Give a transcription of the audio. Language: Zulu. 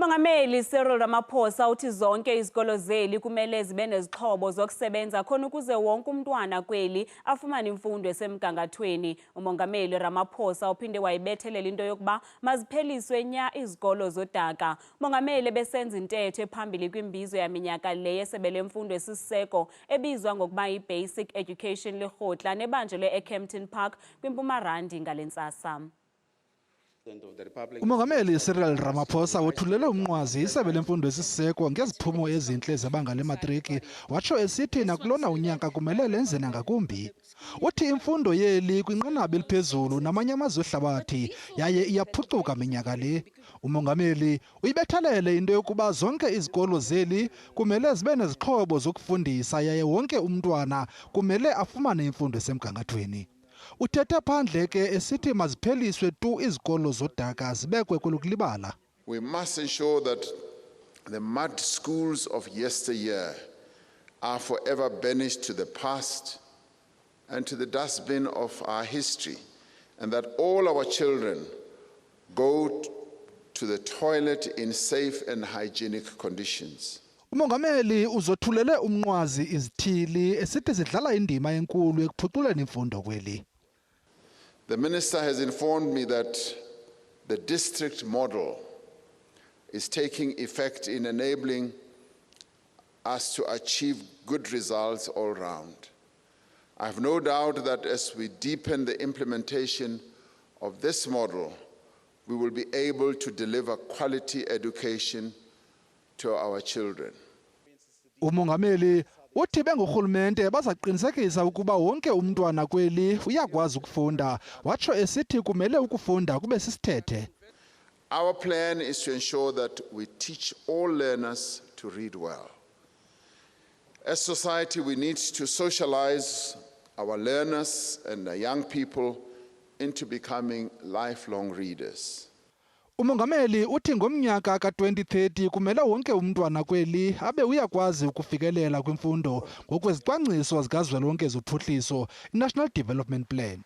Umongameli Cyril Ramaphosa uthi zonke izikolo zeli kumele zibenezixhobo zokusebenza khonukuze wonke umntwana kweli afumane imfundo esemgangathweni. Umongameli Ramaphosa uphinde wayibethelela into yokuba mazipheliswe nya izikolo zodaka. Umongameli ebesenza intetho ephambili kwimbizo yaminyaka yesebe lemfundo esiseko ebizwa ngokuba i-Basic Education Lekgotla nebanjelwe e-Kempton Park kwimpumarandi ngalentsasa. Umongameli Cyril Ramaphosa wothulele umnqwazi isebe lemfundo esiseko ngeziphumo ezintle zebanga lematriki watsho esithi nakulona unyaka kumele lenze nangakumbi. Uthi imfundo yeli kwinqanaba eliphezulu namanye amazwe ehlabathi yaye iyaphucuka minyaka le. Umongameli uyibethelele into yokuba zonke izikolo zeli kumele zibe nezixhobo zokufundisa yaye wonke umntwana kumele afumane imfundo esemgangathweni. Uthethe phandle ke esithi mazipheliswe tu izikolo zodaka zibekwe kwelokulibala. We must ensure that the mud schools of yesteryear are forever banished to the past and to the dustbin of our history, and that all our children go to the toilet in safe and hygienic conditions. Umongameli uzothulele umnqwazi izithili esithi zidlala indima enkulu ekuphuculeni imfundo kweli. The minister has informed me that the district model is taking effect in enabling us to achieve good results all round. I have no doubt that as we deepen the implementation of this model, we will be able to deliver quality education to our children. Umongameli uthi bengurhulumente bazaqinisekisa ukuba wonke umntwana kweli uyakwazi ukufunda watsho esithi kumele ukufunda kube sisithethe. Our plan is to ensure that we teach all learners to read well. As society, we need to socialize our learners and the young people into becoming lifelong readers. Umongameli uthi ngomnyaka ka-2030 kumele wonke umntwana kweli abe uyakwazi ukufikelela kwimfundo ngokwezicwangciso zikazwelonke zophuhliso, i-National Development Plan.